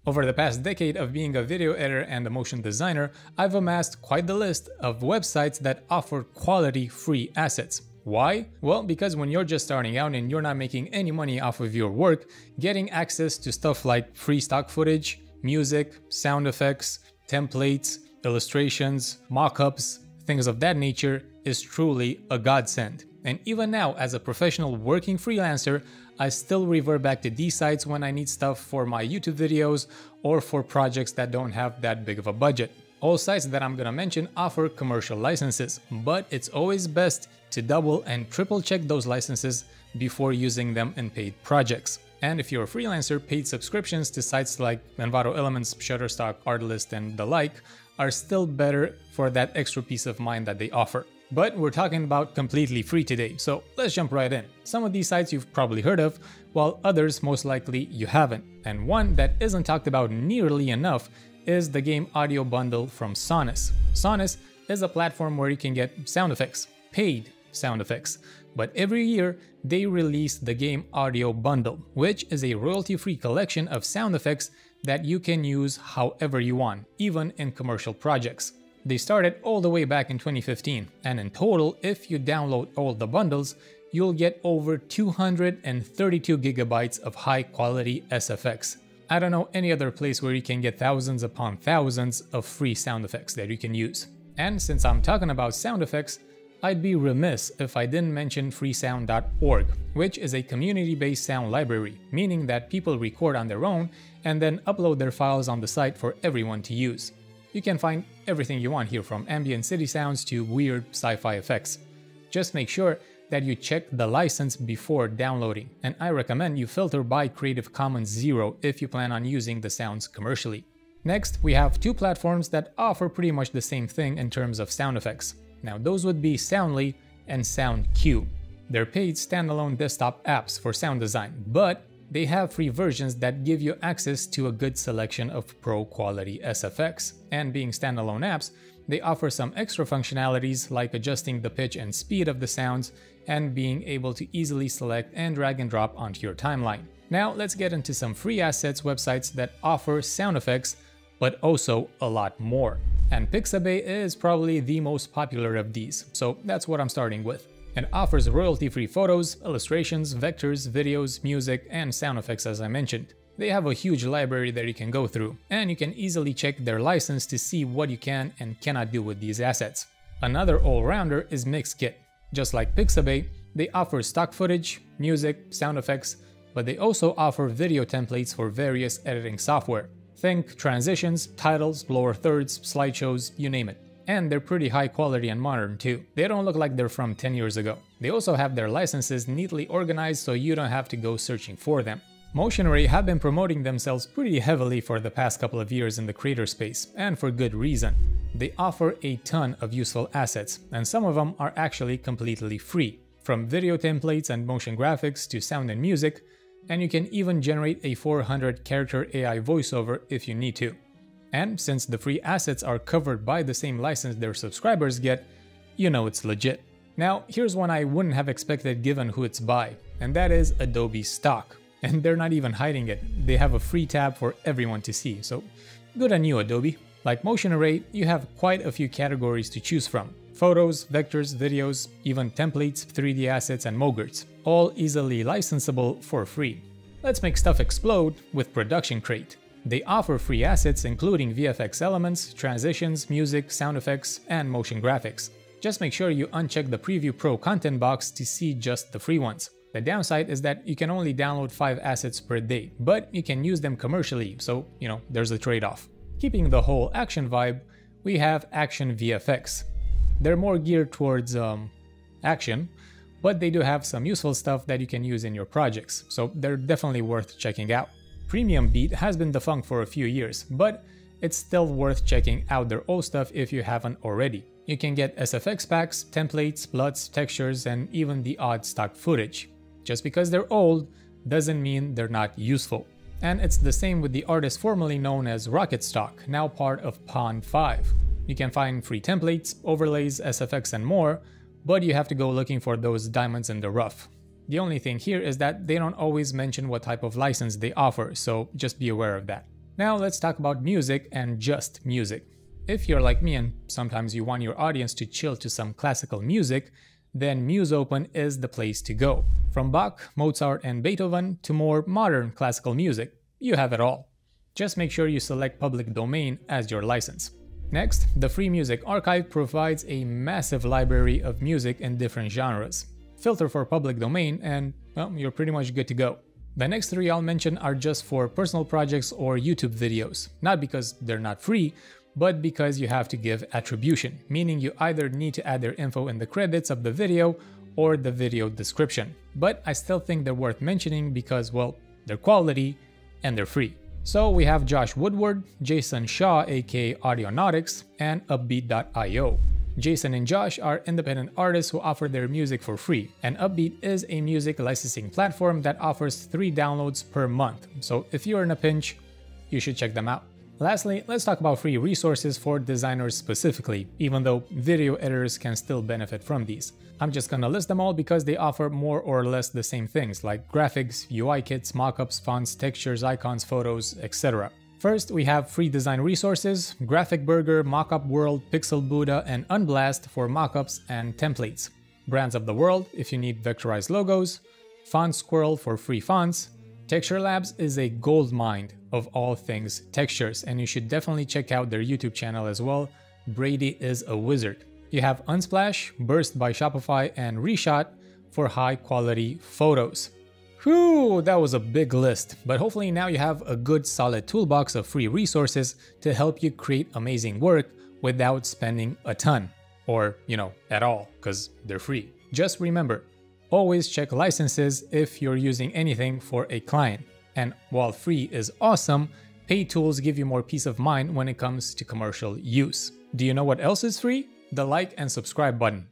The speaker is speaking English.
Over the past decade of being a video editor and a motion designer, I've amassed quite the list of websites that offer quality free assets. Why? Well, because when you're just starting out and you're not making any money off of your work, getting access to stuff like free stock footage, music, sound effects, templates, illustrations, mock-ups, things of that nature is truly a godsend. And even now, as a professional working freelancer, I still revert back to these sites when I need stuff for my YouTube videos or for projects that don't have that big of a budget. All sites that I'm gonna mention offer commercial licenses, but it's always best to double and triple check those licenses before using them in paid projects. And if you're a freelancer, paid subscriptions to sites like Envato Elements, Shutterstock, Artlist, and the like are still better for that extra peace of mind that they offer. But we're talking about completely free today, so let's jump right in. Some of these sites you've probably heard of, while others most likely you haven't. And one that isn't talked about nearly enough is the game audio bundle from Sonus. Sonus is a platform where you can get sound effects, paid sound effects. But every year they release the game audio bundle, which is a royalty-free collection of sound effects that you can use however you want, even in commercial projects. They started all the way back in 2015, and in total, if you download all the bundles, you'll get over 232 gigabytes of high-quality SFX. I don't know any other place where you can get thousands upon thousands of free sound effects that you can use. And since I'm talking about sound effects, I'd be remiss if I didn't mention freesound.org, which is a community-based sound library, meaning that people record on their own and then upload their files on the site for everyone to use. You can find everything you want here, from ambient city sounds to weird sci-fi effects. Just make sure that you check the license before downloading, and I recommend you filter by Creative Commons 0 if you plan on using the sounds commercially. Next, we have two platforms that offer pretty much the same thing in terms of sound effects. Now those would be Soundly and SoundQ. They're paid standalone desktop apps for sound design, but they have free versions that give you access to a good selection of pro quality SFX. And being standalone apps, they offer some extra functionalities like adjusting the pitch and speed of the sounds and being able to easily select and drag and drop onto your timeline. Now let's get into some free assets websites that offer sound effects, but also a lot more. And Pixabay is probably the most popular of these, so that's what I'm starting with. It offers royalty-free photos, illustrations, vectors, videos, music, and sound effects as I mentioned. They have a huge library that you can go through, and you can easily check their license to see what you can and cannot do with these assets. Another all-rounder is Mixkit. Just like Pixabay, they offer stock footage, music, sound effects, but they also offer video templates for various editing software. Think transitions, titles, lower thirds, slideshows, you name it. And they're pretty high quality and modern too. They don't look like they're from 10 years ago. They also have their licenses neatly organized so you don't have to go searching for them. Motion Array have been promoting themselves pretty heavily for the past couple of years in the creator space, and for good reason. They offer a ton of useful assets, and some of them are actually completely free, from video templates and motion graphics to sound and music, and you can even generate a 400 character AI voiceover if you need to. And since the free assets are covered by the same license their subscribers get, you know it's legit. Now, here's one I wouldn't have expected given who it's by, and that is Adobe Stock. And they're not even hiding it. They have a free tab for everyone to see, so good on you, Adobe. Like Motion Array, you have quite a few categories to choose from. Photos, vectors, videos, even templates, 3D assets, and mogurts, all easily licensable for free. Let's make stuff explode with Production Crate. They offer free assets including VFX elements, transitions, music, sound effects, and motion graphics. Just make sure you uncheck the Preview Pro content box to see just the free ones. The downside is that you can only download 5 assets per day, but you can use them commercially, so, there's a trade-off. Keeping the whole action vibe, we have Action VFX. They're more geared towards, action, but they do have some useful stuff that you can use in your projects, so they're definitely worth checking out. Premium Beat has been defunct for a few years, but it's still worth checking out their old stuff if you haven't already. You can get SFX packs, templates, LUTs, textures, and even the odd stock footage. Just because they're old doesn't mean they're not useful. And it's the same with the artist formerly known as Rocket Stock, now part of Pond 5. You can find free templates, overlays, SFX, and more, but you have to go looking for those diamonds in the rough. The only thing here is that they don't always mention what type of license they offer, so just be aware of that. Now let's talk about music and just music. If you're like me and sometimes you want your audience to chill to some classical music, then MuseOpen is the place to go. From Bach, Mozart, and Beethoven to more modern classical music, you have it all. Just make sure you select public domain as your license. Next, the Free Music Archive provides a massive library of music in different genres. Filter for public domain and, well, you're pretty much good to go. The next three I'll mention are just for personal projects or YouTube videos, not because they're not free, but because you have to give attribution, meaning you either need to add their info in the credits of the video or the video description. But I still think they're worth mentioning because, well, they're quality and they're free. So we have Josh Woodward, Jason Shaw aka Audionautics, and Upbeat.io. Jason and Josh are independent artists who offer their music for free, and Upbeat is a music licensing platform that offers 3 downloads per month, so if you're in a pinch, you should check them out. Lastly, let's talk about free resources for designers specifically, even though video editors can still benefit from these. I'm just gonna list them all because they offer more or less the same things like graphics, UI kits, mockups, fonts, textures, icons, photos, etc. First, we have free design resources, Graphic Burger, Mockup World, Pixel Buddha, and Unblast for mockups and templates. Brands of the World if you need vectorized logos, Font Squirrel for free fonts. Texture Labs is a goldmine of all things textures, and you should definitely check out their YouTube channel as well. Brady is a wizard. You have Unsplash, Burst by Shopify, and Reshot for high quality photos. Whew, that was a big list, but hopefully now you have a good solid toolbox of free resources to help you create amazing work without spending a ton. Or, at all, because they're free. Just remember, always check licenses if you're using anything for a client. And while free is awesome, paid tools give you more peace of mind when it comes to commercial use. Do you know what else is free? The like and subscribe button.